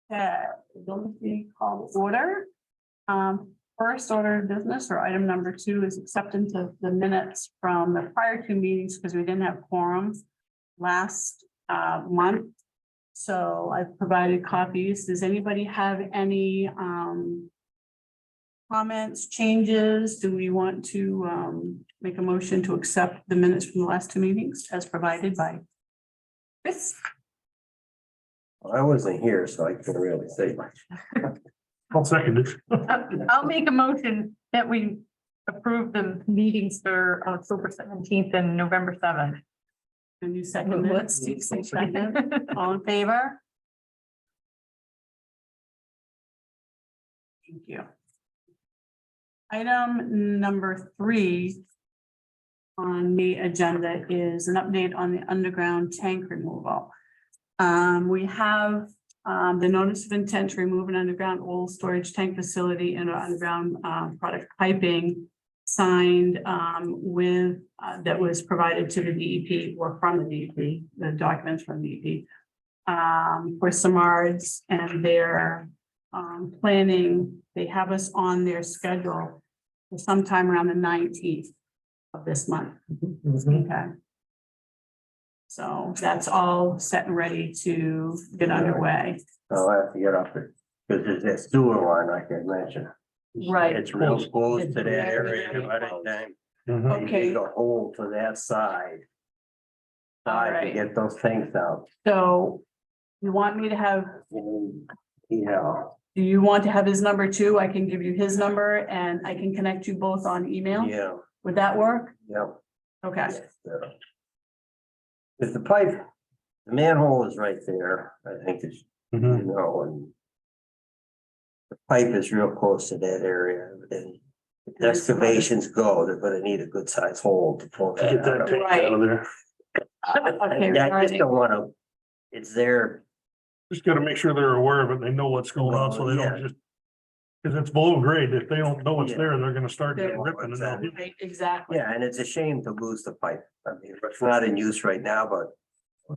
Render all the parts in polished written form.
Don't be called order. First order of business or item number 2 is acceptance of the minutes from the prior 2 meetings because we didn't have quorums last month. So I've provided copies. Does anybody have any comments, changes? Do we want to make a motion to accept the minutes from the last 2 meetings as provided by Chris? Well, I wasn't here, so I couldn't really say much. I'll second it. I'll make a motion that we approve the meetings for October 17th and November 7th. And you second it? Steve, say second. All in favor? Thank you. Item number 3 on the agenda is an update on the underground tank removal. We have the notice of intent to remove an underground oil storage tank facility and underground product piping signed with that was provided to the DEP or from the DEP, the documents from the DEP for Samards, and they're planning, they have us on their schedule for sometime around the 19th of this month. Okay. So that's all set and ready to get underway. I'll have to get up it, because there's that sewer line I can mention. Right. It's real close It's to that very, area very by the close. time. Mhm. You Okay. dig a hole to that side. All To right. get those tanks out. So you want me to have, Yeah, do you want to have his number too? I can give you his number and I can connect you both on email. yeah, Would that work? yeah. Okay. If the pipe, the manhole is right there, I think it's, Mhm. you know, and. The pipe is real close to that area, and if excavations go, they're gonna need a good sized hole to pull that Get that out. tank Right. out of there. Okay, I just don't wanna, it's there, Just gotta make sure they're aware of it. They know what's going on, so they don't just. Cause it's below grade. If they don't know it's there, they're gonna start getting ripping and they'll hit. Right, exactly. yeah, and it's a shame to lose the pipe. I mean, it's not in use right now, but.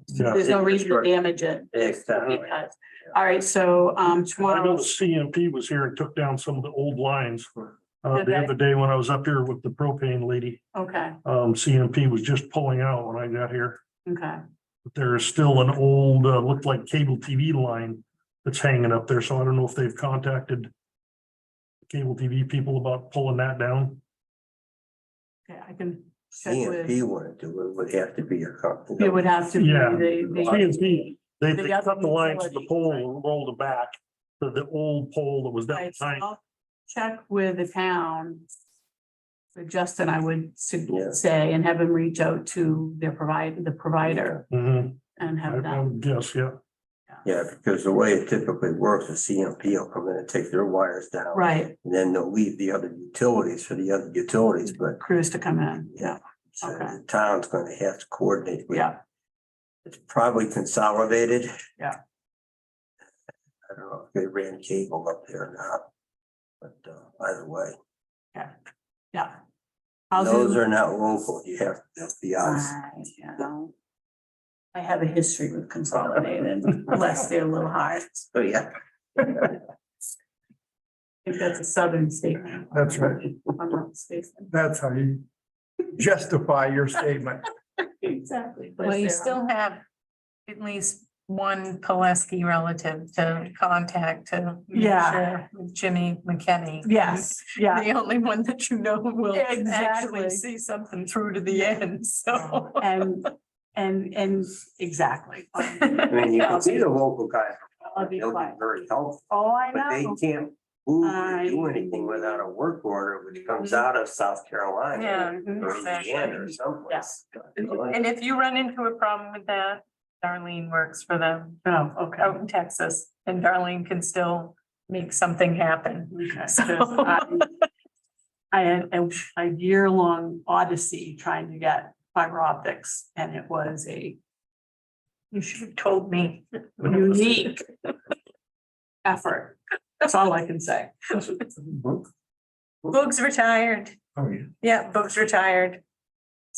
Yeah. There's no reason to damage it. Exactly. Because- All right, so I know tomorrow, the CMP was here and took down some of the old lines. Did The they? other day when I was up here with the propane lady, okay, CMP was just pulling out when I got here. okay, But there is still an old, looked like cable TV line that's hanging up there, so I don't know if they've contacted cable TV people about pulling that down. okay, I can check with, CMP wouldn't do it, would have to be a company. it would have to be Yeah. the, CMP, they The cut other the lines to the utilities, pole right. and rolled it back to the old pole that was down right, so behind. I'll check with the town. So Justin, I would Yeah. say, and have him reach out to their provider Mhm. and have I them. would guess, yeah. Yeah, because the way it typically works is CMP will come in and take their wires down. Right, And then they'll leave the other utilities for the other utilities, but. crews to come in, yeah, So Okay. the town's gonna have to coordinate. with- yeah, It's probably consolidated. Yeah. I don't know if they ran cable up there or not. But either way, yeah. I'll those do- are not local. You have to be honest. You know, I have a history with Consolidated, unless they're a little hard. Oh, yeah. I think that's a southern statement. That's right. If I'm not mistaken. That's how you justify your statement. Exactly. Well, you still have at least one Pileski relative to contact to. make Yeah. sure with Jimmy McKinney. Yes, yeah, The only one that you know will Exactly. actually see something through to the end, so. and exactly. I mean, you can see the local guys. I'll be They'll be quiet. very helpful, Oh, I but they know. can't move I or do anything without a work order, which comes out of South Carolina. Yeah, Or Indiana or exactly. someplace. And if you run into a problem with that, Darlene works for them Oh, okay. out in Texas, and Darlene can still make something happen. Okay. So- 'Cause I had a year-long odyssey trying to get fiber optics, and it was a You should have told me. unique effort. That's all I can say. Boog's retired. Oh, yeah. Yeah, Boog's retired.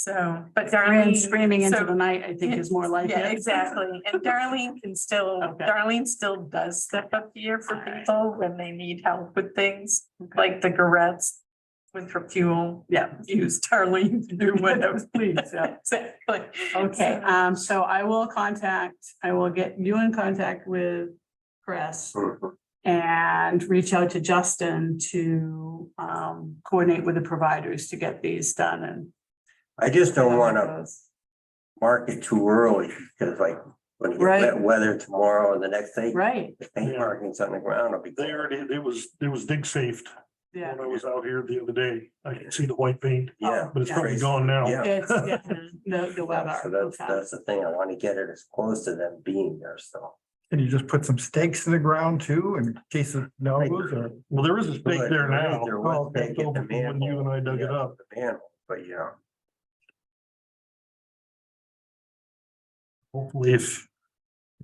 So, but Ran Darlene. screaming into so- the night, I think is more like Yeah, it. exactly. And Darlene can still, Okay. Darlene still does step up here for people when they need help with things, like the garrettes. With for fuel, yeah, use Darlene to do whatever. Please, yeah. Exactly. Okay, So- so I will get you in contact with Chris Mhm. and reach out to Justin to coordinate with the providers to get these done and. I just don't whatever wanna goes. mark it too early, because like, when you get Right. wet weather tomorrow and the next day, Right, the paint Yeah. markings on the ground will be. They already, it was dig safe yeah. when I was out here the other day. I could see the white paint, Yeah. but it's Yeah. probably gone now. Yeah. It's, yeah, the weather. So that's, Okay. that's the thing, I wanna get it as close to them being there, so. Can you just put some stakes in the ground too, in case it knows, or? Well, there is a stake there now. There Oh, was, okay. they get the When you and I dug it manhole, up. the manhole, but yeah. Hopefully if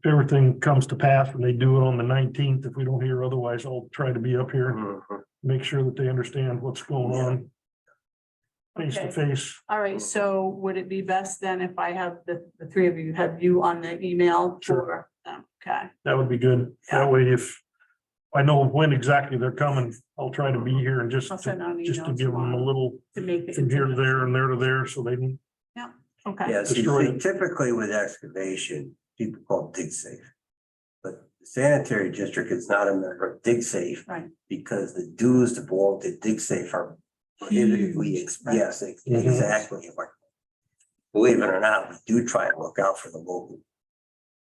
everything comes to pass and they do it on the 19th, if we don't hear otherwise, I'll try to be up here and Mhm. make sure that they understand what's going on. Face to Okay. face. All right, so would it be best then if I have the three of you, have you on the email Sure. for them? Okay, That would be good. That way, if I know when exactly they're coming, I'll try to be here and just, I'll send out an just to email give them a tomorrow little to make the. from here to there and there to there, so they can. Okay, Yeah, see, Destroy it. typically with excavation, people call it dig safe. But the sanitary district is not a member of dig safe. Right. Because the dues to belong to dig safe are prohibitively, Huge, right. yes, Mhm. exactly. Like, believe it or not, we do try and look out for the local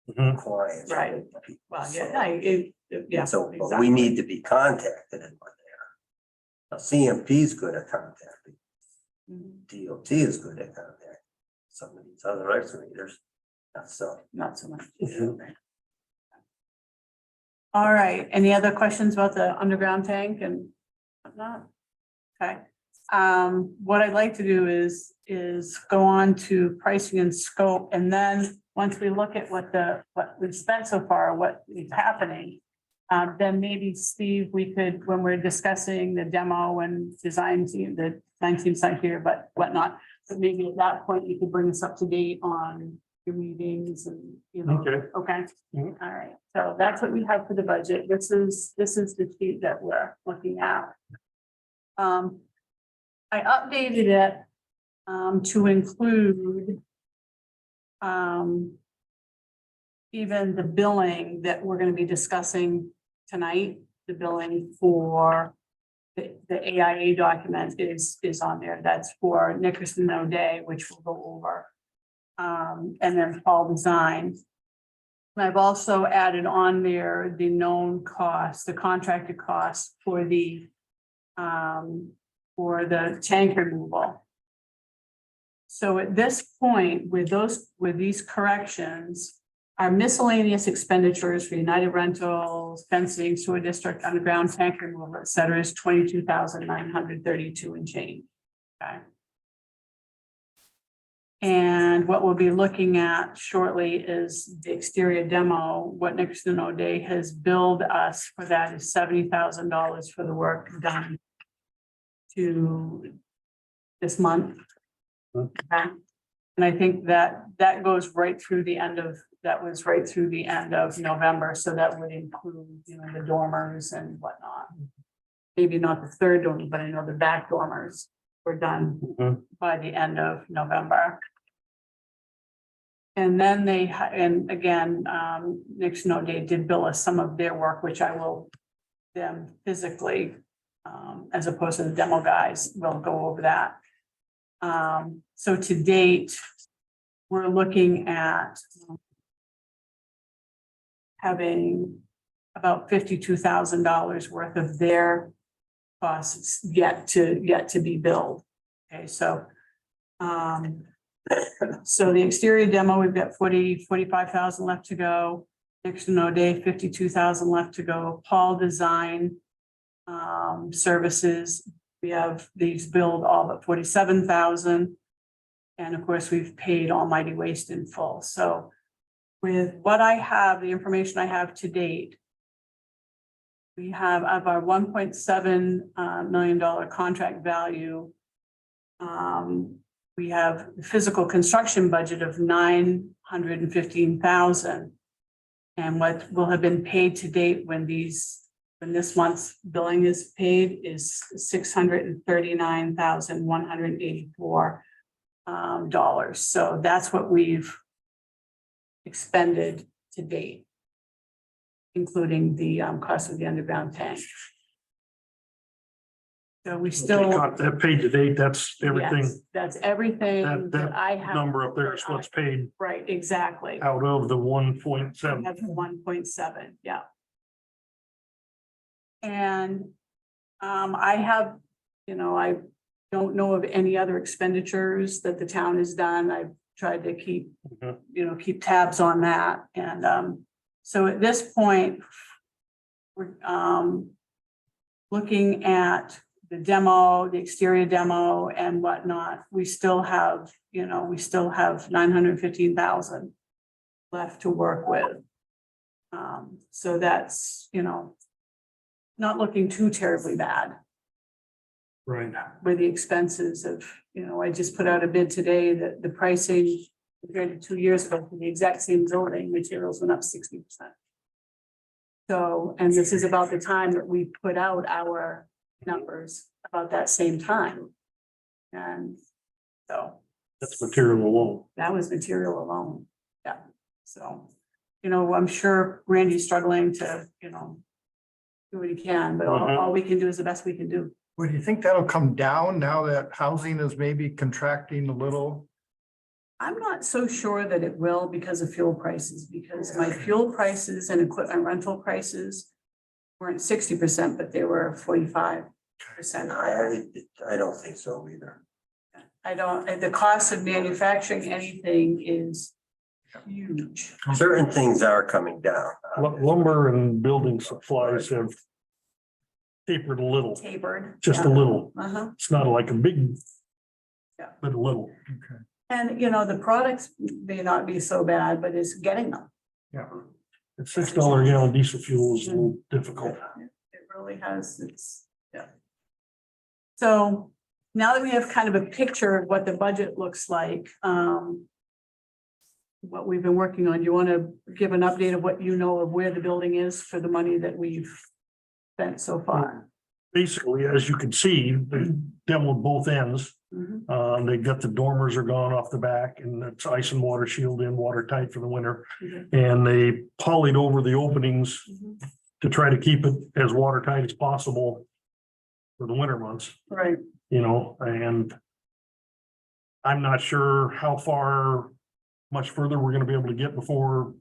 Mhm. clients. Right. well, yeah, So, but exactly. we need to be contacted in one there. Now, CMP is good at contacting, Mhm. DOT is good at contacting. Some of these other excavators, not so. Not so much. Mhm. All right, any other questions about the underground tank and whatnot? Okay, what I'd like to do is go on to pricing and scope, and then once we look at what we've spent so far, what is happening. Then maybe Steve, we could, when we're discussing the demo and design team, the 19 site here, but whatnot. But maybe at that point, you could bring us up to date on your meetings and, you know. Okay. Okay, Mhm. all right, so that's what we have for the budget. This is the sheet that we're looking at. I updated it to include even the billing that we're gonna be discussing tonight, the billing for the AIA document is on there. That's for Nickerson O'Day, which we'll go over. And then Paul Design. And I've also added on there the known costs, the contracted costs for the tank removal. So at this point, with these corrections, our miscellaneous expenditures for United Rentals, fencing, sewer district, underground tank removal, et cetera, is 22,932 and change. Okay. And what we'll be looking at shortly is the exterior demo. What Nickerson O'Day has billed us for that is $70,000 for the work done to this month. Okay. And I think that goes right through the end of, November, so that would include, the dormers and whatnot. Maybe not the third dormer, but I know the back dormers were done Mhm. by the end of November. And then and again, Nixon O'Day did bill us some of their work, which I will them physically, as opposed to the demo guys, we'll go over that. So to date, we're looking at having about $52,000 worth of their costs yet to be billed. Okay, so the exterior demo, we've got 45,000 left to go. Nixon O'Day, 52,000 left to go. Paul Design services, we have these billed all but 47,000. And of course, we've paid Almighty Waste in full. So with what I have, the information I have to date, we have of our $1.7 million contract value. we have the physical construction budget of $915,000. And what will have been paid to date when this month's billing is paid is $639,184 dollars. So that's what we've expended to date, including the cost of the underground tank. So we still. That paid to date, that's everything. Yes, that's everything that I have. Number up there is what's paid Right, exactly. out of the 1.7. That's 1.7, yeah. And I have, I don't know of any other expenditures that the town has done. I've tried to keep, Mhm. Keep tabs on that. And so at this point, we're looking at the demo, the exterior demo and whatnot. We still have, $915,000 left to work with. So that's, not looking too terribly bad Right. with the expenses of, I just put out a bid today that the pricing compared to 2 years ago for the exact same building, materials went up 60%. So, and this is about the time that we put out our numbers about that same time. And so. That's material alone. That was material alone, yeah, so, I'm sure Randy's struggling to, do what he can, but all we can do is the best we can do. Well, do you think that'll come down now that housing is maybe contracting a little? I'm not so sure that it will because of fuel prices, because my fuel prices and equipment rental prices weren't 60%, but they were 45% higher. I don't think so either. And the cost of manufacturing anything is huge. Certain things are coming down. Lumber and building supplies have tapered a little, Tapered. just a yeah. little. Uh-huh. It's not like a big, Yeah. but a little. Okay. And, the products may not be so bad, but it's getting them. Yeah. At $6 a gallon diesel fuel is a little difficult. It really has, yeah. So now that we have kind of a picture of what the budget looks like, what we've been working on, you want to give an update of what you know of where the building is for the money that we've spent so far? Basically, as you can see, they demoed both ends. Mhm. They got the dormers are gone off the back and it's ice and water shield in, watertight for the winter. Mhm. And they polyed over the openings Mhm. to try to keep it as watertight as possible for the winter months, Right, and I'm not sure how much further we're gonna be able to get before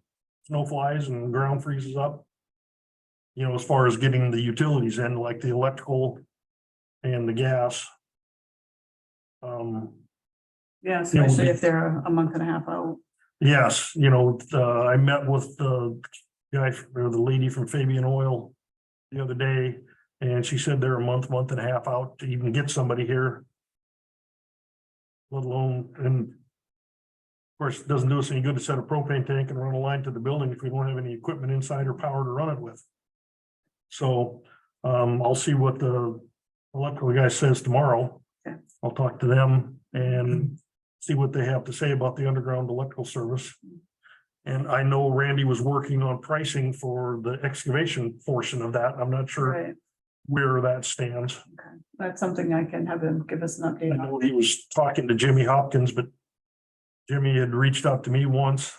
snow flies and ground freezes up. As far as getting the utilities in, like the electrical and the gas. yeah, especially if they're a month and a half out. Yes, I met with the guy or the lady from Fabian Oil the other day, and she said they're a month and a half out to even get somebody here. Let alone, and of course, it doesn't do us any good to set a propane tank and run a line to the building if we don't have any equipment inside or power to run it with. So, I'll see what the electrical guy says tomorrow. Okay. I'll talk to them and see what they have to say about the underground electrical service. And I know Randy was working on pricing for the excavation portion of that. I'm not sure Right, where that stands. okay. That's something I can have him give us an I update on. know he was talking to Jimmy Hopkins, but Jimmy had reached out to me once,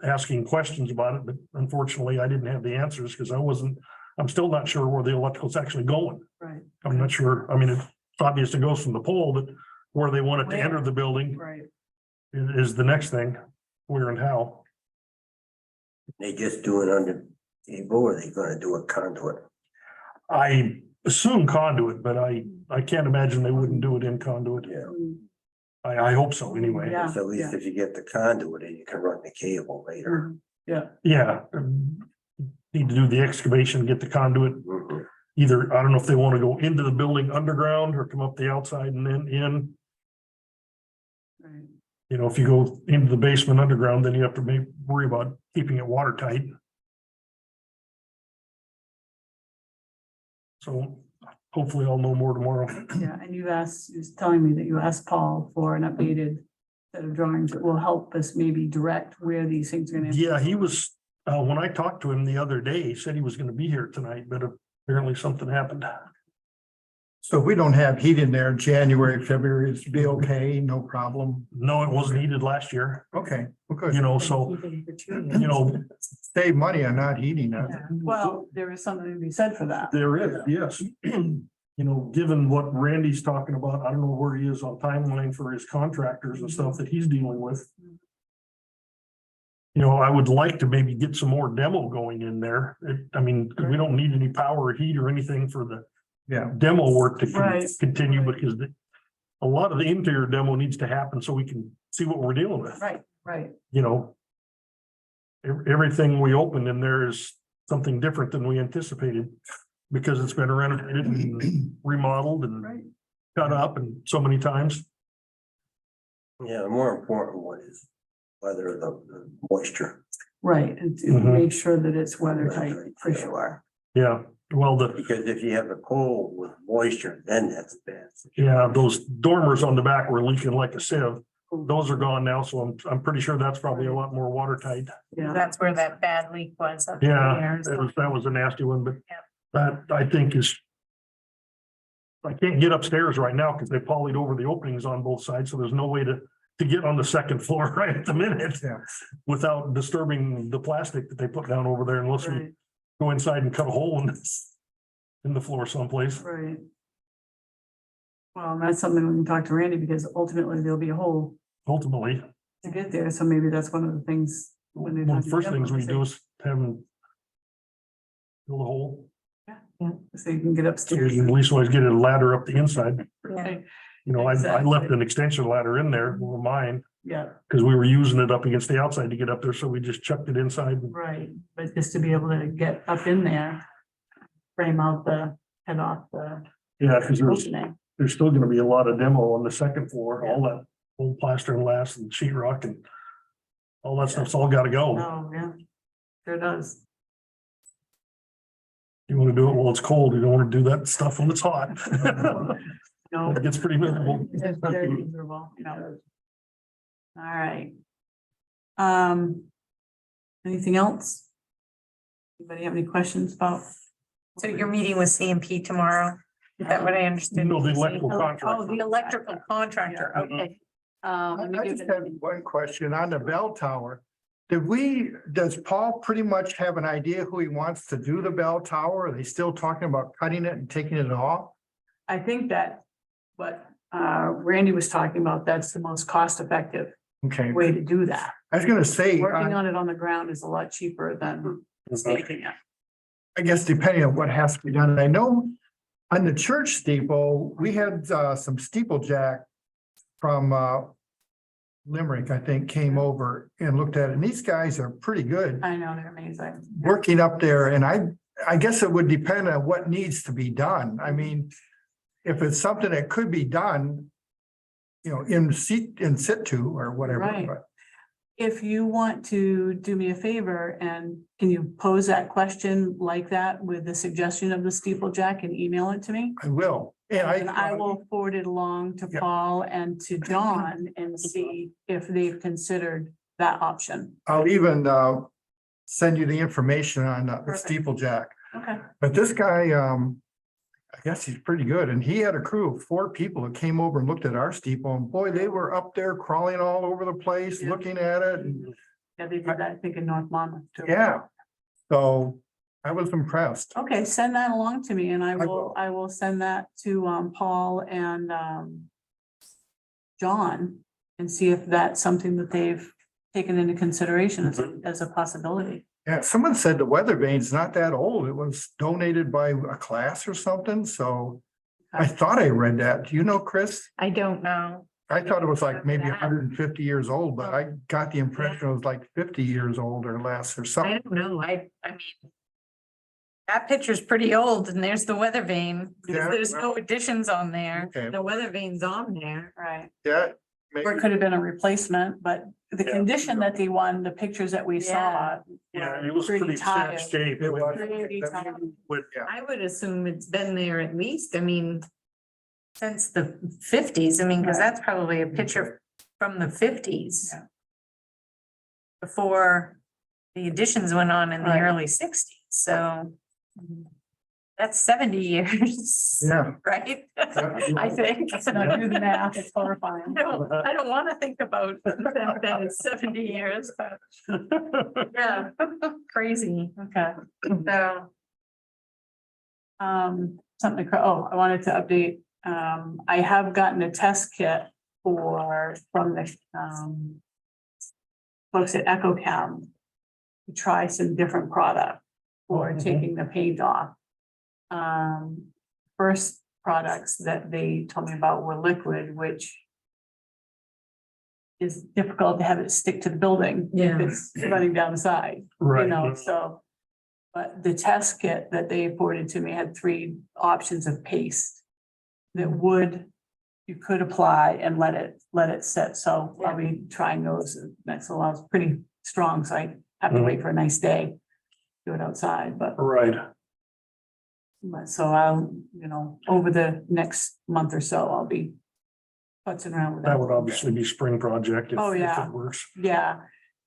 asking questions about it, but unfortunately I didn't have the answers because I'm still not sure where the electrical's actually going. Right, I'm not sure. I mean, it's obvious it goes from the pole, but where they want it to Where? enter the building right. is the next thing, where and how. They just do it under cable or they gonna do a conduit? I assume conduit, but I can't imagine they wouldn't do it in conduit. Yeah. Mm, I hope so anyway. Yeah. So at least if you get the conduit, then you can run the cable later. mhm, Yeah, Yeah. Need to do the excavation, get the conduit. Mhm. Either, I don't know if they want to go into the building underground or come up the outside and then in. right. If you go into the basement underground, then you have to worry about keeping it watertight. So hopefully I'll know more tomorrow. Yeah, and you was telling me that you asked Paul for an updated set of drawings that will help us maybe direct where these things are gonna. Yeah, he was, when I talked to him the other day, he said he was gonna be here tonight, but apparently something happened. So if we don't have heat in there in January, February, it's be okay, no problem. No, it wasn't needed last year, Okay, well, good. you know, so, you know, Save money on not heating it. Well, there is something to be said for that. there is, yes. You know, given what Randy's talking about, I don't know where he is on timeline for his contractors and stuff that he's dealing with. You know, I would like to maybe get some more demo going in there. I mean, 'cause we don't need any power or heat or anything for the Yeah, demo work to Right. continue because a lot of the interior demo needs to happen so we can see what we're dealing with. Right, right. You know, everything we open in there is something different than we anticipated because it's been renovated and remodeled and Right. cut up and so many times. Yeah, the more important one is whether the moisture, Right, and to Mhm. make sure that it's weather tight for sure. Yeah, well, because if you have a cold with moisture, then that's bad. yeah, those dormers on the back were leaking like a sieve. Those are gone now, so I'm pretty sure that's probably a lot more watertight. Yeah, That's where that bad leak was. up Yeah, there. that was a nasty one, but Yeah. that I think is. I can't get upstairs right now because they polyed over the openings on both sides, so there's no way to get on the second floor right at the minute. Yeah. Without disturbing the plastic that they put down over there unless we right, go inside and cut a hole in the floor someplace. right. Well, that's something we can talk to Randy because ultimately there'll be a hole Ultimately, to get there, so maybe that's one of the things. when they're one of done the first things we demo, do is have them fill the hole. So you can get So upstairs. we can at least always get a ladder up the inside. Right, You know, I left Exactly. an extension ladder in there for mine yeah, because we were using it up against the outside to get up there. So we just chucked it inside. right, but just to be able to get up in there. Frame out the, head off the Yeah, because opening. there's still gonna be a lot of demo on the second floor, all that old plaster and glass and sheet rock and all that stuff's all gotta go. Oh, yeah, sure does. You wanna do it while it's cold, you don't wanna do that stuff when it's hot. No. It gets pretty miserable. It's very miserable, no. All right. Anything else? Anybody have any questions about? So you're meeting with CMP tomorrow? Is that what I understood? No, the electrical Oh, contractor. the electrical contractor, Yeah. okay. Let me I give just it- have one question on the bell tower. Does Paul pretty much have an idea who he wants to do the bell tower? Are they still talking about cutting it and taking it off? I think that what Randy was talking about, that's the most cost effective Okay, way to do that. I was gonna say, Working on it on the ground is a lot cheaper than staking it. I guess depending on what has to be done, I know on the church steeple, we had some steeplejack from Limerick, I think, came over and looked at it, and these guys are pretty good I know, they're amazing. working up there, and I guess it would depend on what needs to be done. I mean, if it's something that could be done, you know, in situ or whatever, Right. but If you want to do me a favor and can you pose that question like that with the suggestion of the steeplejack and email it to me? I will. And I will forward it along to Yep. Paul and to John and see if they've considered that option. I'll even send you the information on the Perfect. steeplejack. Okay. But this guy, I guess he's pretty good, and he had a crew of 4 people that came over and looked at our steeple, and boy, they were up there crawling all over the place, Yeah. looking at it, and Yeah, they did that, I think, in North Monmouth too. yeah. So I was impressed. Okay, send that along to me and will. I will send that to Paul and John and see if that's something that they've taken into consideration as a possibility. Yeah, someone said the weather vane's not that old. It was donated by a class or something, so I thought I read that. Do you know, Chris? I don't know. I thought it was like maybe 150 years old, but I got the impression it was like 50 years old or less or I something. don't know. I mean. That picture's pretty old and there's the weather vane. Yeah, There's well, no additions on there. okay. The weather vane's on there. Right. Yeah, or it could have been a replacement, but the Yeah. condition that they won, the pictures that we saw. Yeah, were it was pretty tired. sad shape. It was. Pretty tired. Would- I would assume it's been there at least, I mean, since the fifties, I mean, because Right. that's probably a picture from the fifties. Yeah. Before the additions went on in the Right. early sixties, so that's 70 years. Yeah. Right? Yeah. I think. Let's not do the math, it's horrifying. I don't want to think about that as 70 years, but yeah, crazy. Okay. So, Something, I wanted to update, I have gotten a test kit from the, folks at EchoCam to try some different product for Mhm. taking the paint off. First products that they told me about were liquid, which is difficult to have it stick to the building if Yeah. it's running down the side. Right. You know, so. But the test kit that they forwarded to me had 3 options of paste that you could apply and let it sit. So I'll be trying those next a while. It's pretty strong, so I have to wait for a nice day. Do it outside, but Right. so I'll, over the next month or so, I'll be putzing around with that. That would obviously be spring project if Oh, yeah. it works. Yeah,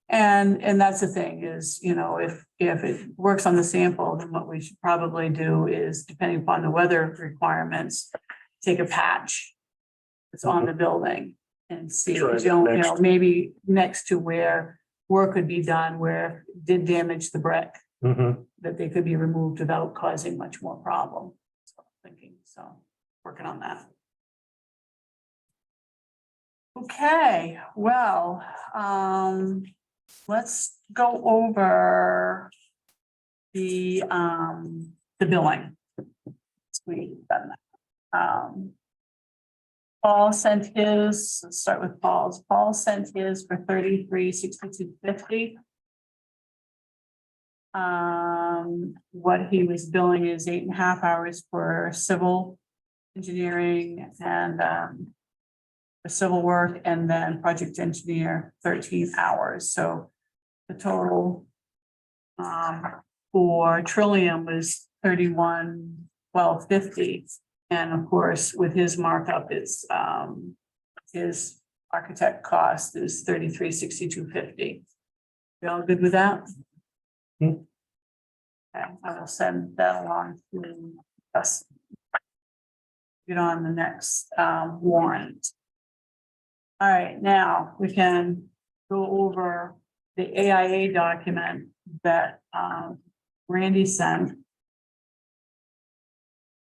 and that's the thing is, if it works on the sample, then what we should probably do is, depending upon the weather requirements, take a patch that's on the building and see, Try that next. maybe next to where work could be done, where it did damage the brick, Mhm. that they could be removed without causing much more problem. So I'm thinking, working on that. Okay, well, let's go over the billing. We've done that. Paul sent his, let's start with Paul's. Paul sent his for 3362.50. What he was billing is 8.5 hours for civil engineering and for civil work, and then project engineer 13 hours. So the total for Trillium was 31,1250. And of course, with his markup, it's his architect cost is 3362.50. You all good with that? Hmm. Okay, I will send that along to us. Get on the next warrant. All right, now we can go over the AIA document that Randy sent.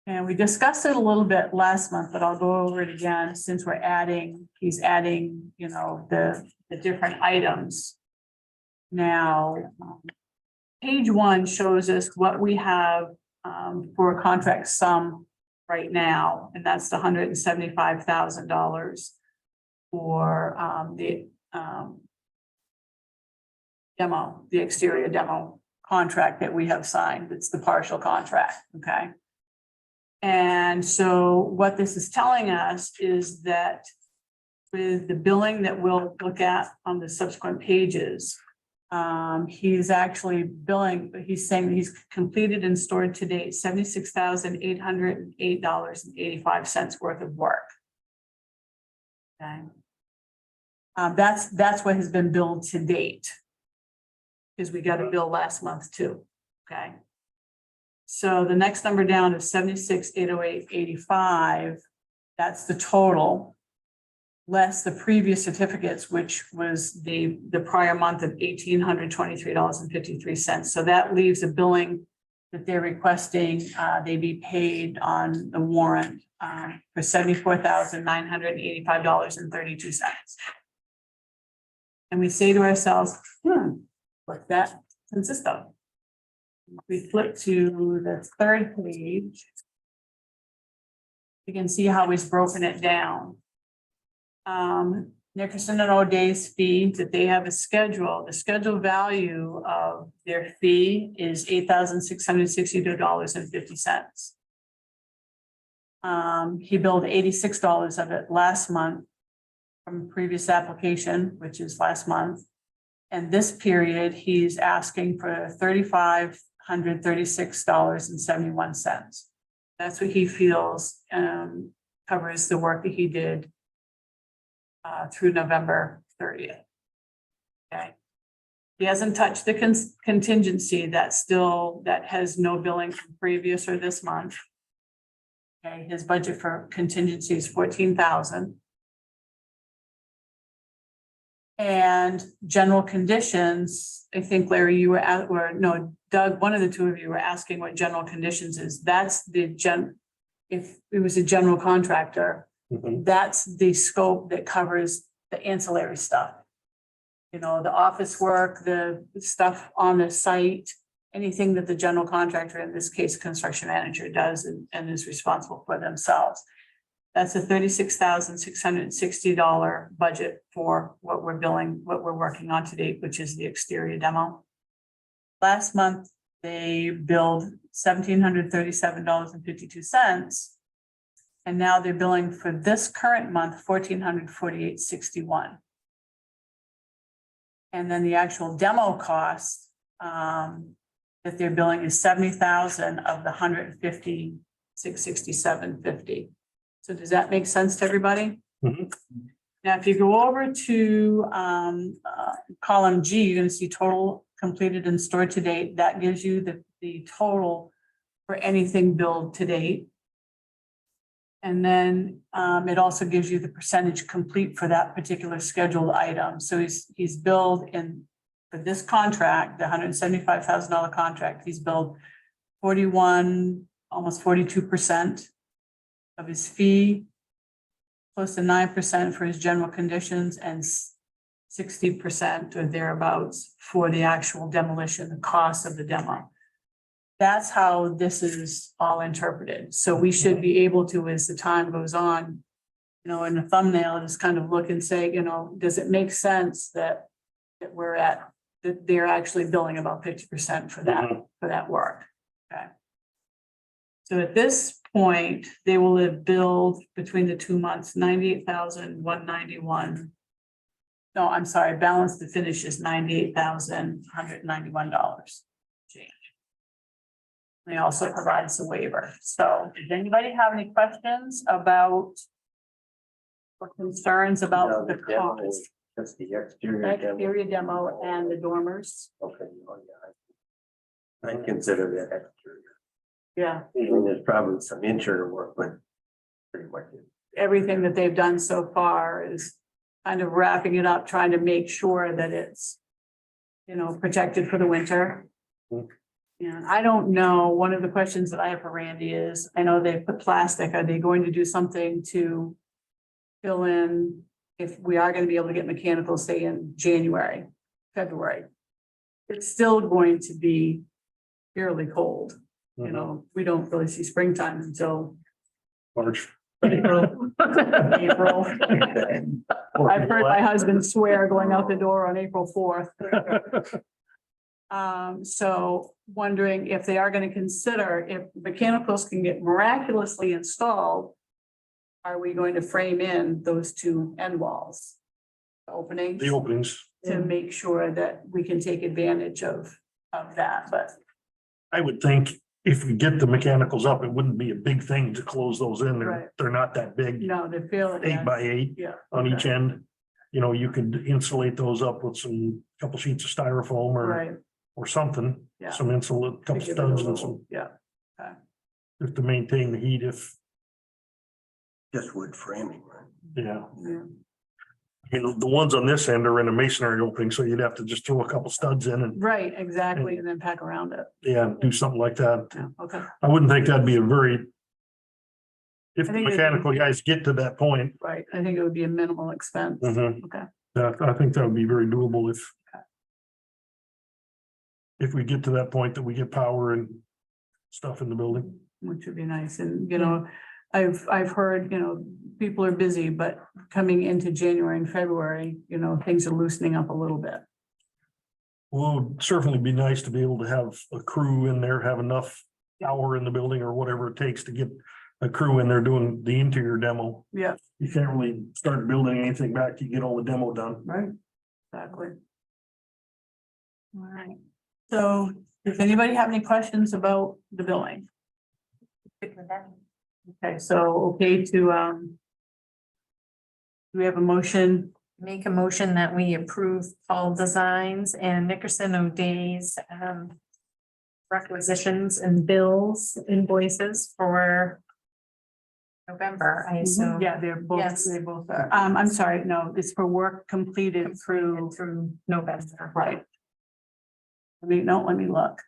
And we discussed it a little bit last month, but I'll go over it again since he's adding, the different items. Now, page 1 shows us what we have for a contract sum right now, and that's the $175,000 for the demo, the exterior demo contract that we have signed. It's the partial contract, okay? And so what this is telling us is that with the billing that we'll look at on the subsequent pages, he's actually billing, he's saying that he's completed and stored to date $76,808.85 worth of work. Okay. That's what has been billed to date. Because we got a bill last month too, okay? So the next number down is 76,808.85. That's the total, less the previous certificates, which was the prior month of $1,823.53. So that leaves a billing that they're requesting they be paid on the warrant for $74,985.32. And we say to ourselves, what's that consist of? We flip to the third page. You can see how he's broken it down. Nickerson and O'Day's fee, that they have a schedule. The schedule value of their fee is $8,662.50. He billed $86 of it last month from previous application, which is last month. And this period, he's asking for $3,536.71. That's what he feels covers the work that he did through November 30th. Okay. He hasn't touched the contingency that has no billing from previous or this month. Okay, his budget for contingency is 14,000. And general conditions, I think Larry, you were at, or no, Doug, one of the two of you were asking what general conditions is. That's if it was a general contractor, that's the scope that covers the ancillary stuff. You know, the office work, the stuff on the site, anything that the general contractor, in this case, construction manager, does and is responsible for themselves. That's a $36,660 budget for what we're billing, what we're working on to date, which is the exterior demo. Last month, they billed $1,737.52. And now they're billing for this current month, $1,448.61. And then the actual demo cost that they're billing is $70,000 of the $150,667.50. So does that make sense to everybody? Mhm. Now, if you go over to column G, you're going to see total completed and stored to date. That gives you the total for anything billed to date. And then it also gives you the percentage complete for that particular scheduled item. So he's billed for this contract, the $175,000 contract, he's billed 41, almost 42% of his fee, close to 9% for his general conditions, and 60% or thereabouts for the actual demolition, the cost of the demo. That's how this is all interpreted. So we should be able to, as the time goes on, you know, in the thumbnail, just kind of look and say, you know, does it make sense that that they're actually billing about 50% for that work? Okay. So at this point, they will have billed between the 2 months, $98,191. No, I'm sorry, balance to finish is $98,191. They also provide us a waiver. So does anybody have any questions about or concerns about the cost? That's the exterior demo. Exterior demo and the dormers. Okay. Oh, yeah. I consider that exterior. Yeah, I mean, there's probably some interior work, but pretty much. everything that they've done so far is kind of wrapping it up, trying to make sure that it's, you know, protected for the winter. And I don't know, one of the questions that I have for Randy is, I know they put plastic, are they going to do something to fill in if we are going to be able to get mechanical, say in January, February? It's still going to be fairly cold. You know, we don't really see springtime until March. April. April. I've heard my husband swear going out the door on April 4th. So wondering if they are going to consider if mechanicals can get miraculously installed, are we going to frame in those two end walls? Openings? The openings. To make sure that we can take advantage of that, but I would think if we get the mechanicals up, it wouldn't be a big thing to close those in. Right. They're not that big, no, they feel. 8 by 8 Yeah. on each end. You know, you could insulate those up with some couple sheets of styrofoam Right, or something, Yeah. some insulate, couple to give it a studs and little- some, yeah, just to maintain the heat if, Just wood framing, right? yeah. yeah, I mean, the ones on this end are in a masonry opening, so you'd have to just throw a couple studs in and, right, exactly, and then pack around it, yeah, do something like that. yeah, okay, I wouldn't think that'd be a very. If I the think it'd be- mechanical guys get to that point, right, I think it would be a minimal expense, mhm, okay, I think that would be very doable if we get to that point that we get power and stuff in the building. which would be nice, and, you know, I've heard, you know, people are busy, but coming into January and February, you know, things are loosening up a little bit. Well, it'd certainly be nice to be able to have a crew in there, have enough power in the building or whatever it takes to get a crew in there doing the interior demo. Yeah, You can't really start building anything back till you get all the demo done. right, exactly. All right, so does anybody have any questions about the billing? Okay, so okay to, do we have a motion? Make a motion that we approve Paul Designs and Nickerson O'Day's requisitions and bills invoices for November, I assume. Yeah, they're both, Yes. they both are. I'm sorry, no, it's for work completed through, Through November. right. Let me look.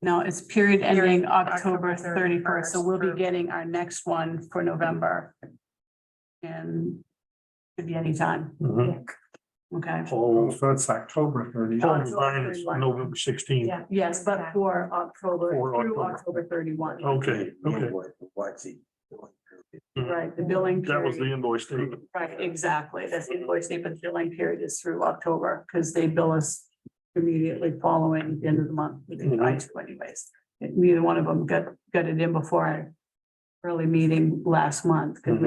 No, it's period ending October October 31st, so we'll be 31st. getting our next one for November. And could be anytime, Mhm. okay? Paul, So it's October 30th. Paul Design is November 16th. Yeah. Yes, but for October, For through October. October 31. Okay, okay. What's he doing? Right, the billing That was the period, invoice date. right, exactly, that's the invoice date, but the billing period is through October, because they bill us immediately following the end of the month, they try to anyways. Neither one of them got it in before our early meeting last month, because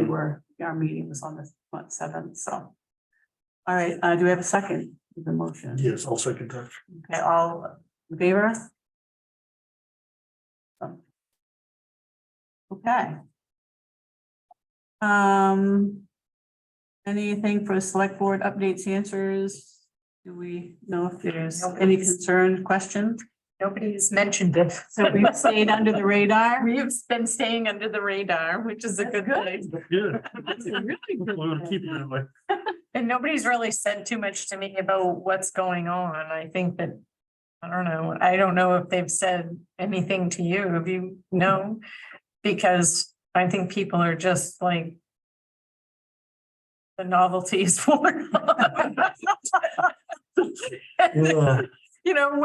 our meeting was on the 7th, so. All right, do we have a second to the motion? Yes, I'll second that. Okay, all in favor? Okay. Anything for select board updates, answers? Do we know if there's any concern, questions? Nobody's mentioned it. So we've stayed under the radar. We've been staying under the radar, which is a That's good good. thing. Good. That's a really good We're gonna thing. keep it that way. And nobody's really said too much to me about what's going on. I think that, I don't know if they've said anything to you, if you know, because I think people are just like, the novelty is worn off. Yeah. You know,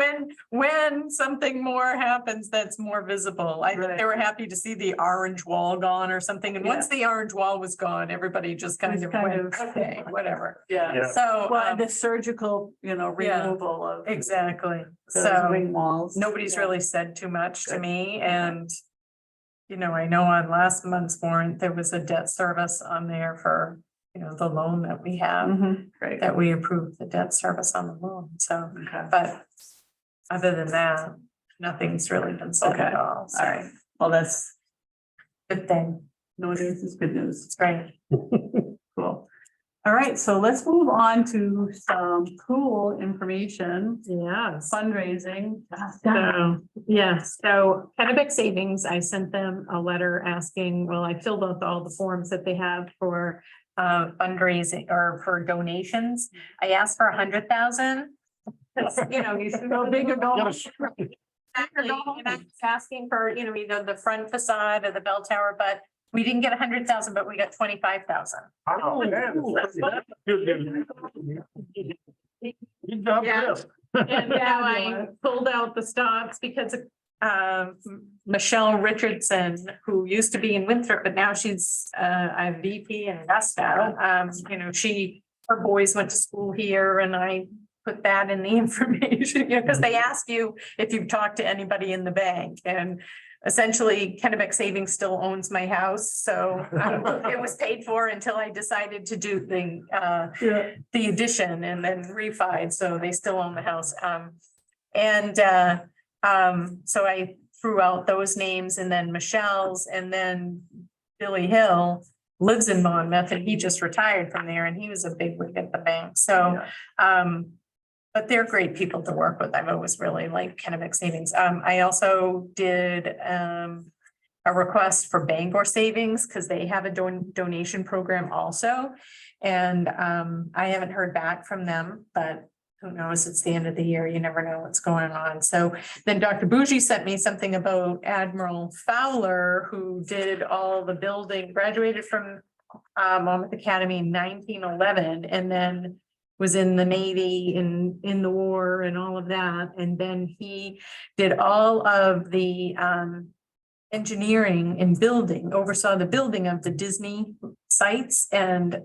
when something more happens, that's more visible. I think they were happy to see the orange wall gone or something. And once the orange wall was gone, everybody just kind Just of kind went, of- okay, whatever. Yeah. Yeah. So, Well, and the surgical, yeah, removal of exactly. those So wing walls. nobody's Yeah. really said too much to Good. me and, I know on last month's warrant, there was a debt service on there for, the loan that we have, Mhm, great. that we approved the debt service on the loan. So, Okay. but other than that, nothing's really been said Okay. at all. So, All right, well, that's, good thing. no news is good news. It's great. Cool. All right, so let's move on to some cool information, Yes. fundraising. So Kennebec Savings, I sent them a letter asking, I filled out all the forms that they have for fundraising or for donations. I asked for 100,000. You should go big or go home. Exactly, and I was asking for, either the front facade or the bell tower, but we didn't get 100,000, but we got 25,000. Oh, man. Good job, Yeah. Chris. And now I pulled out the stops because Michelle Richardson, who used to be in Winthrop, but now she's a VP in Augusta. Her boys went to school here and I put that in the information, because they ask you if you've talked to anybody in the bank, and essentially Kennebec Savings still owns my house, so it was paid for until I decided to do the addition and then refied, so they still own the house. So I threw out those names and then Michelle's, and then Billy Hill lives in Monmouth and he just retired from there and he was a big wig at the bank. So, but they're great people to work with. I've always really liked Kennebec Savings. I also did a request for Bangor Savings because they have a donation program also. And I haven't heard back from them, but who knows, it's the end of the year, you never know what's going on. So then Dr. Bougie sent me something about Admiral Fowler, who did all the building, graduated from Monmouth Academy in 1911, and then was in the Navy in the war and all of that. And then he did all of the engineering and building, oversaw the building of the Disney sites and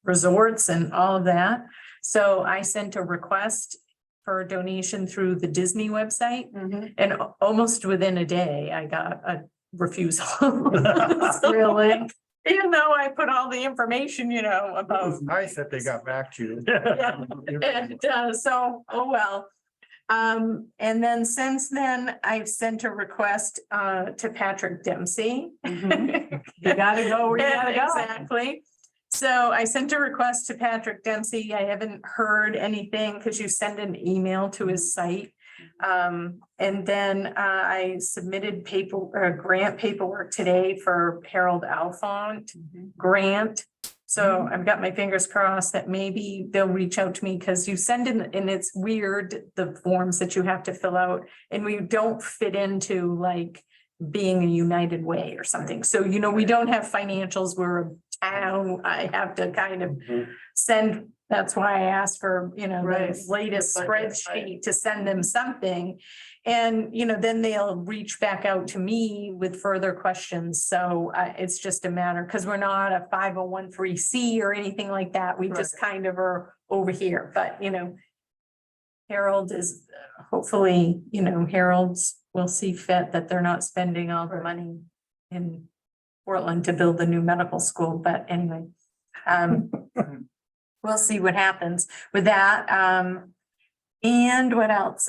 resorts and all of that. So I sent a request for a donation through the Disney website. Mhm. And almost within a day, I got a refusal. Really? Even though I put all the information, It about. was nice that they got back to you. Yeah, and so, oh well. And then since then, I've sent a request to Patrick Dempsey. Mhm. You gotta go where you gotta go. Exactly. So I sent a request to Patrick Dempsey. I haven't heard anything because you send an email to his site. And then I submitted grant paperwork today for Harold Alfont grant. So I've got my fingers crossed that maybe they'll reach out to me because you send in, and it's weird, the forms that you have to fill out, and we don't fit into like being a United Way or something. So, we don't have financials. We're a town. I have to kind of send, that's why I asked for, Right. the latest The budget, spreadsheet to send them something. And, then they'll reach back out to me with further questions. So it's just a matter, because we're not a 501(c) or anything like that. We just kind of are over here, but, Harold is hopefully, Harold's will see fit that they're not spending all the money in Portland to build the new medical school, but anyway. We'll see what happens with that. And what else?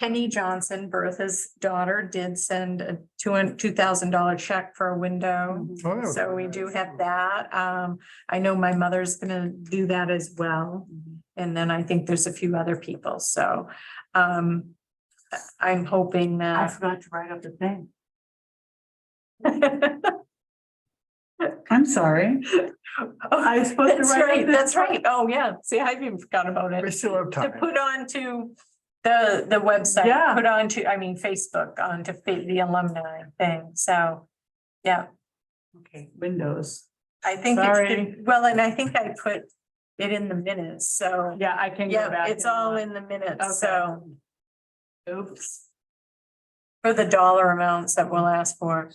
Penny Johnson, Bertha's daughter, did send a $2,000 check for a window. Oh, yeah. So we do have that. I know my mother's gonna do that as well. And then I think there's a few other people, so I'm hoping I that. forgot to write up the thing. I'm sorry. I was supposed to That's write. right, that's right. Oh, yeah. See, I even forgot about We it. still have To time. put onto the website, Yeah. put onto, Facebook, onto the alumni thing. So, yeah, Okay, Windows. I think Sorry. well, and I think I put it in the minutes. So, Yeah, I can go yeah, back. it's and all look. in the minutes. Okay. So Oops. for the dollar amounts that we'll ask for.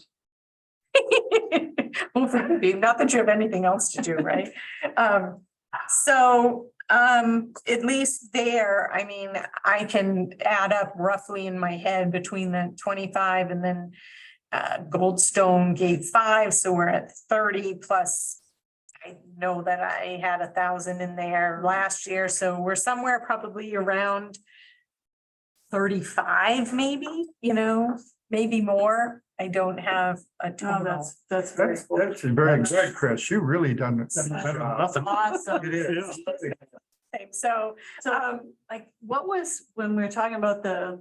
Not that you have anything else to do, right? So, at least there, I mean, I can add up roughly in my head between the 25 and then Goldstone gave 5, so we're at 30 plus. I know that I had 1,000 in there last year, so we're somewhere probably around 35, maybe, maybe more. I don't have a No, total. that's very cool. That's very good, Chris. You really done it. Nothing. Awesome. It is. So, So, like, what was, when we were talking about the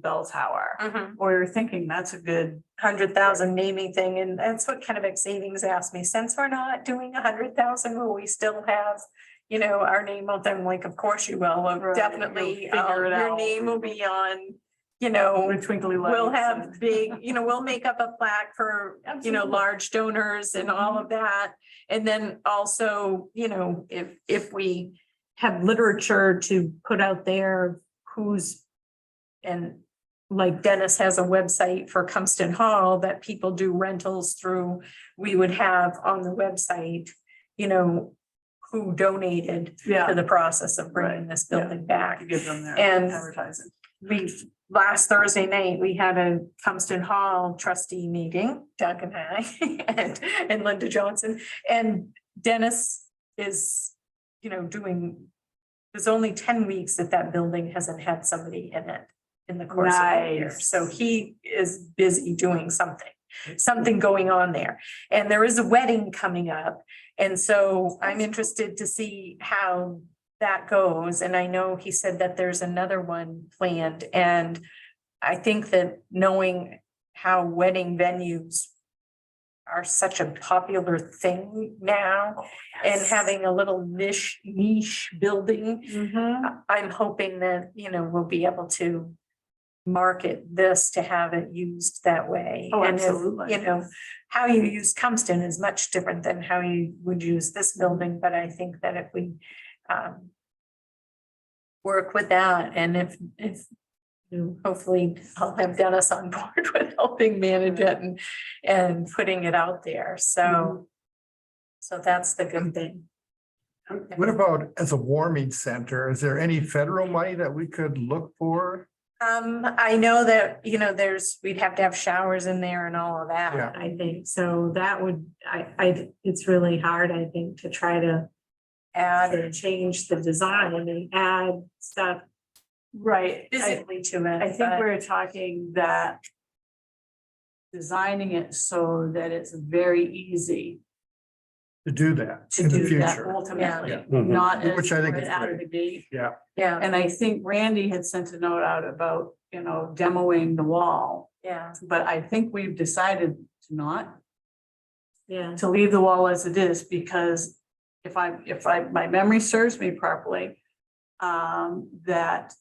bell tower, we were thinking that's a good, 100,000 naming thing, and that's what Kennebec Savings asked me, since we're not doing 100,000, will we still have, our name out there? I'm like, of course you will. Right, Definitely, you'll figure it your out. name will be on, with twinkly lights. we'll have and- big, we'll make up a plaque for, Absolutely. large donors and all of that. And then also, if we have literature to put out there, and like Dennis has a website for Cumston Hall that people do rentals through, we would have on the website, who donated to Yeah, the process of bringing Right, this building back. to give them their And- advertising. Last Thursday night, we had a Cumston Hall trustee meeting, Doug and I, and Linda Johnson, and Dennis is, there's only 10 weeks that building hasn't had somebody in it in the course of the year. Nice. So he is busy doing something going on there. And there is a wedding coming up. And so I'm interested to see how that goes. And I know he said that there's another one planned. And I think that knowing how wedding venues are such a popular thing now, and having a little niche building, Mhm. I'm hoping that, we'll be able to market this to have it used that way. Oh, And if, absolutely. how you use Cumston is much different than how you would use this building, but I think that if we work with that, and if hopefully I'll have Dennis on board with helping manage it and putting it out there. So that's the good thing. What about as a warming center? Is there any federal money that we could look for? I know that, we'd have to have showers in there and all of Yeah. that, I think, so that would, it's really hard, I think, to try to add or change the design and add stuff Right. physically to it. I think but- we're talking that designing it so that it's very easy To do that to in the do that future? ultimately, Yeah. Mhm. not as Which I think right is out of great. the gate. Yeah, Yeah, And I think Randy had sent a note out about, demoing the wall, yeah, but I think we've decided to not, yeah, to leave the wall as it is, because if my memory serves me properly, that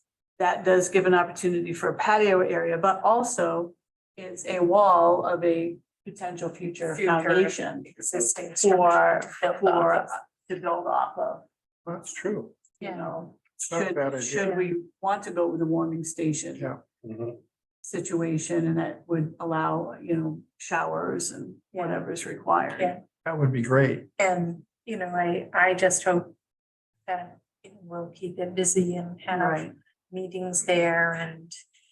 does give an opportunity for a patio area, but also it's a wall of a potential future foundation existing for, structure built off of. to build off of, that's true. Yeah. It's not a bad idea. should we want to go with a warming station Yeah. Mhm. situation, and that would allow, showers and Yeah. whatever's required. Yeah. That would be great. And, I just hope that we'll keep it busy and have Right, meetings there and,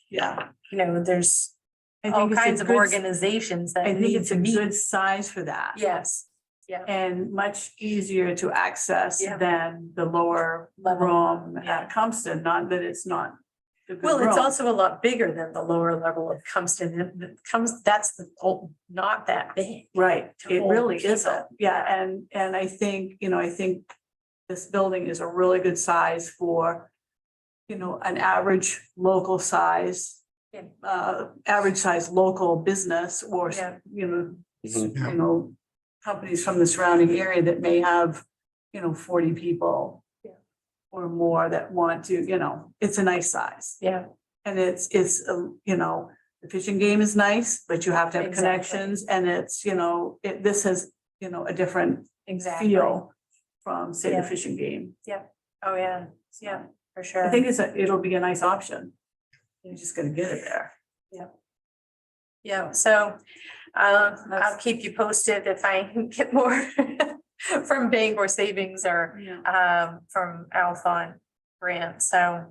yeah. there's I all think it's a kinds of good- organizations that I think need it's to a meet. good size for that. Yes, yeah, And much easier to access Yeah. than the lower Level, room yeah. at Compton, not that it's not a good well, it's room. also a lot bigger than the lower level of Cumston. That's not that big. Right, to it hold really people. isn't, yeah, and I think, I think this building is a really good size for, an average local size, Yeah. average size local business or, Yeah. Mhm. Yeah. companies from the surrounding area that may have, 40 people Yeah. or more that want to, it's a nice size. Yeah, And it's, the fishing game is nice, but you have to have Exactly. connections, and it's, this has, a different exactly. feel from, say, the Yeah. fishing game. Oh, yeah, yeah, for sure. I think it'll be a nice option. You just gotta get it there. Yeah, so I'll keep you posted if I get more from Bangor Savings or Yeah. from Alphon Grant. So,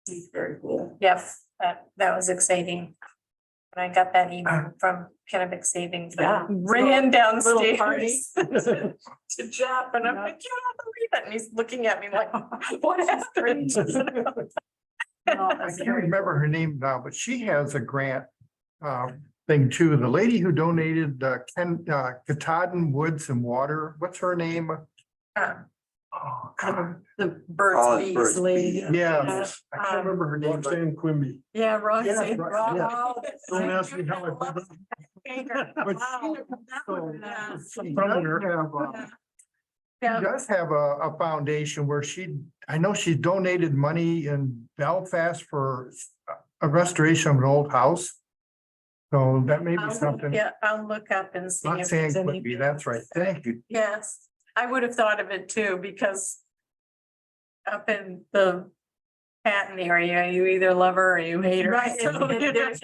It's very cool. yep, that was exciting. When I got that email from Kennebec Savings, I Yeah. ran Little party. downstairs to Jeff, and I'm like, you don't believe it, and he's looking at me like, what happened? No, I that's can't very remember her name now, but she has a grant thing too. The lady who donated Katahdin Woods and Water, what's her name? Oh, God. The Oh, Burt's it's Burt's Bees lady. Bees, Yeah, I can't remember her name. but- Roxanne Quimby. Yeah, Yeah, Roxanne. right, yeah. Oh, Don't ask me how I found out. But Wow. she does have a foundation where I know she donated money in Belfast for a restoration of an old house. So that may be something. Yeah, I'll look up and see if Roxanne there's any. Quimby, that's right. Thank you. Yes, I would have thought of it too, because up in the Patton area, you either love her or you hate her. Right, So, there's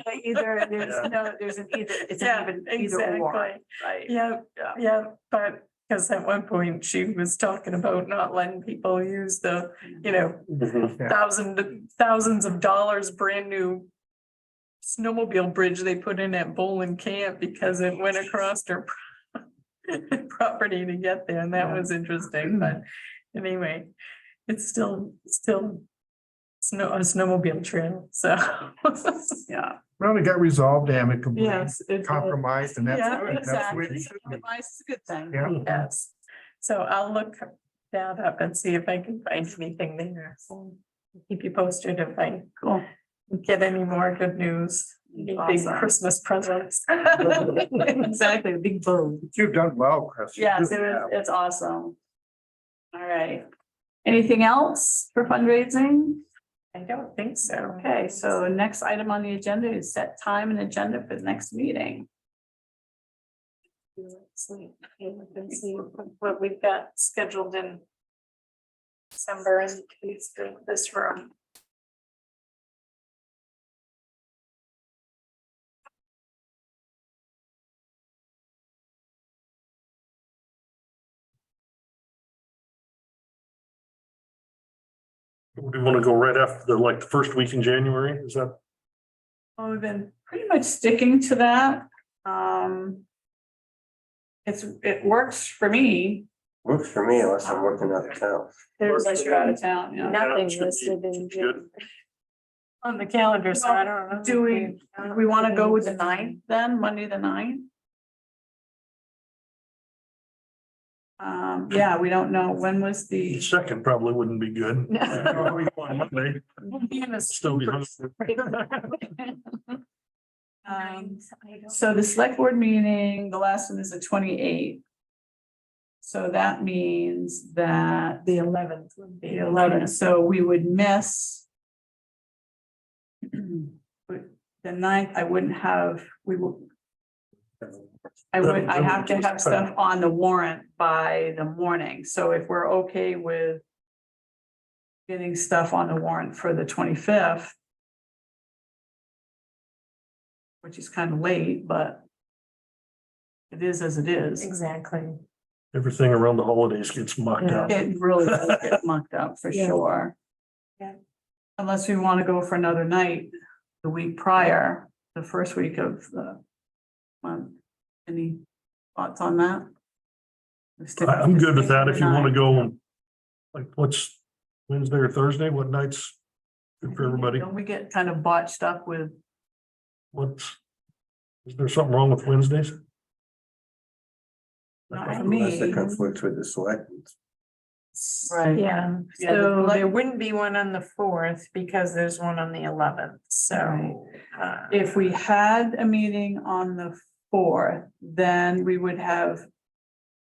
an either, it's Yeah, an even either or, exactly. right? Yeah, Yeah. yeah, but because at one point she was talking about not letting people use the, Mhm. Yeah. thousands of dollars brand new snowmobile bridge they put in at Bolin Camp because it went across her property to get there, and that was interesting, but anyway, it's still a snowmobile trail, so. Yeah, Well, it got resolved amicably, yes. compromised, and that's Yeah, good. That's the way Exactly. it should be. Compromise is a good thing. Yeah. Yes, so I'll look that up and see if I can find anything there. So keep you posted if I Cool. get any more good news. Any big Awesome. Christmas presents. Exactly, a big boom. You've done well, Chris. You Yes, really have. it's awesome. All right. Anything else for fundraising? I don't think so. Okay, so next item on the agenda is set time and agenda for the next meeting. Let's see what we've got scheduled in December and this room. Do we want to go right after the first week in January? Is that? Well, we've been pretty much sticking to that. It works for me. Works for me unless I'm working out of town. Unless you're out of town, yeah. Nothing should be- listed in should. June. On the calendar, so I don't know. Do we want to go with the 9th then, Monday the 9th? Yeah, we don't know. When was The the, second probably wouldn't be good. No. We go on Monday, still be hungry. so the select board meeting, the last one is the 28th. So that means that The 11th would the be. 11th, so we would miss the 9th, I wouldn't have, I have to have stuff on the warrant by the morning, so if we're okay with getting stuff on the warrant for the 25th, which is kind of late, but it is as it is. Exactly. Everything around the holidays gets mucked up. It really does get mucked up for Yeah. sure. Yeah. Unless we want to go for another night the week prior, the first week of the month. Any thoughts on that? I'm good with that. If you want to go, what's Wednesday or Thursday, what nights? Good for everybody. Don't we get kind of botched up with, Is there something wrong with Wednesdays? not for Unless it me, conflicts with the select. right? Yeah, Yeah, the so select- there wouldn't be one on the 4th because there's one on the 11th, so. If we had a meeting on the 4th, then we would have,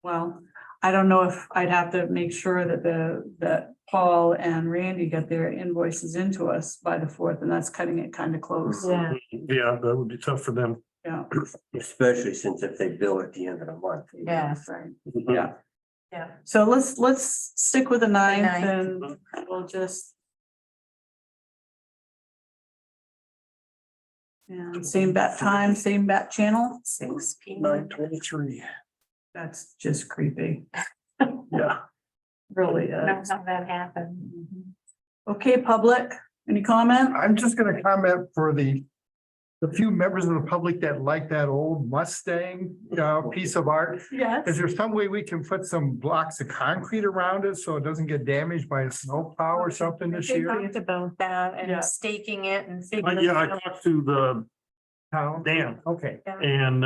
well, I don't know if I'd have to make sure that Paul and Randy get their invoices into us by the 4th, and that's cutting it kind of close. Yeah. Yeah, that would be tough for them. Yeah. Especially since if they bill at the end of the month. Yeah. Right. Yeah. Yeah. So let's stick with the 9th 9th. and we'll just. Yeah, same bat time, same bat channel. 6 p.m. 9:23. That's just creepy, Yeah. really I don't know is. how that happened. Okay, public, any comment? I'm just gonna comment for the few members of the public that like that old Mustang, piece of art. Is Yes. there some way we can put some blocks of concrete around it so it doesn't get damaged by a snowplow or something this We year? talked about that Yeah. and staking it and figuring. Yeah, I talked to the Town? Dan Okay, and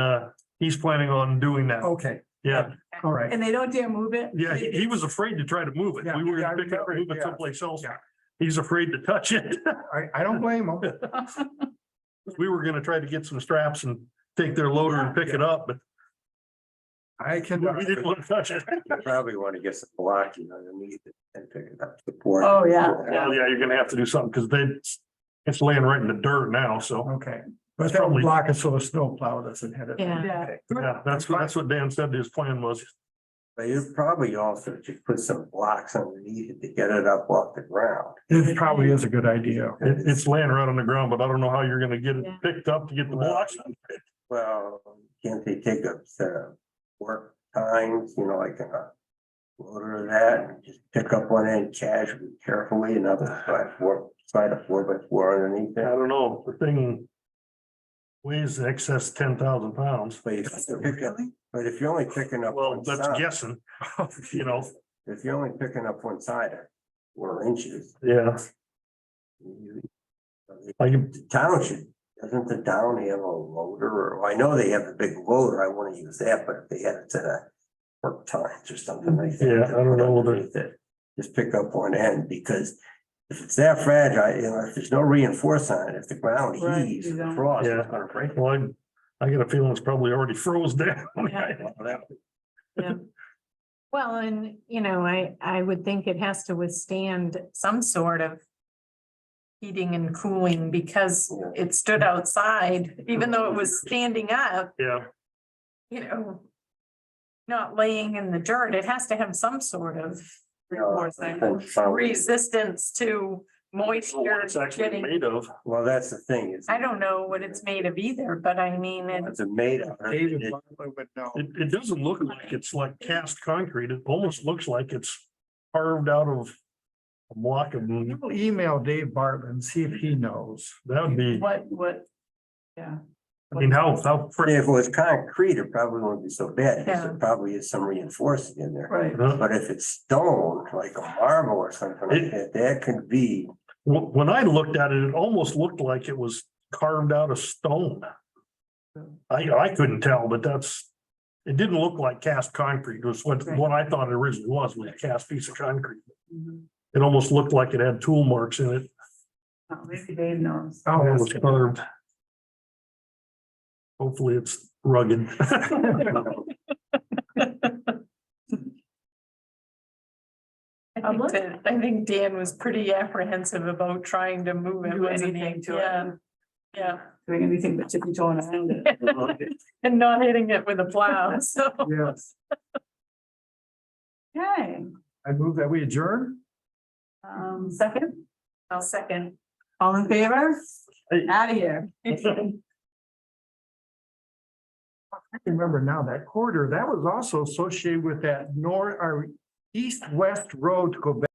he's planning on doing that. okay, Yeah, all right. And they don't dare move it? yeah, he was afraid to try to move it. Yeah, We were yeah, I gonna pick it up and move remember, it yeah. someplace else. Yeah. He's afraid to touch it. I don't blame them. We were gonna try to get some straps and take their loader and pick it up, but I can. we didn't want to touch it. You probably want to get some blocking underneath it and pick it up. Support. Oh, yeah. Well, yeah, you're gonna have to do something because it's laying right in the dirt now, so. Okay, but That's that would probably- block it so the snowplow doesn't hit it. Yeah. Yeah. Okay. Yeah, that's what Dan said his plan was. But you probably also should put some blocks underneath it to get it up off the ground. It probably is a good idea. It's laying right on the ground, but I don't know how you're gonna get it Yeah. picked up to get the blocks. Well, can't they take up work times, like a loader of that and just pick up one end casually, carefully and up slide a 4x4 underneath I it? don't know, the thing weighs excess 10,000 pounds. But if you're only picking up Well, one that's side, guessing, you know, if you're only picking up one side of 4 inches. yeah. you- Like, The town doesn't the town have a loader, or I know they have a big loader, I wanna use that, but if they had it to work times or something like that. Yeah, I don't know whether- underneath it, just pick up one end, because if it's that fragile, if there's no reinforcement on it, if the ground Right, heaves, you the don't- frost is Yeah. gonna break. well, I get a feeling it's probably already froze down. Well, and I would think it has to withstand some sort of heating and cooling because it stood outside, even though it was standing up, Yeah, not laying in the dirt. It has to have some sort of resistance to what moisture it's actually getting. made of. Well, that's the thing, is. I don't know what it's made of either, but I mean, It's made of. David Bartlett would know. It doesn't look like it's like cast concrete. It almost looks like it's carved out of a block of them. We'll email Dave Bartlett and see if he knows. That would be, What, yeah. I mean, how If it was concrete, it probably won't be so bad, because Yeah. there probably is some reinforcing in there. Right. But if it's stone, like a marble or something like that, that could be, When I looked at it, it almost looked like it was carved out of stone. I couldn't tell, but it didn't look like cast concrete. It was what I thought it originally was a cast piece of concrete. Mhm. It almost looked like it had tool marks in it. Oh, maybe Dave knows. Oh, It was carved. Hopefully it's rugged. I think Dan was pretty apprehensive about trying to move it. Do wasn't he? anything to Yeah, it. yeah, Doing anything but tippy toeing around it. and not hitting it with a plow, so. yes. Okay, I move that we adjourn. second, I'll second. all in favor? Hey. Out of here. I can remember now that corridor, that was also associated with that north or east-west road to go back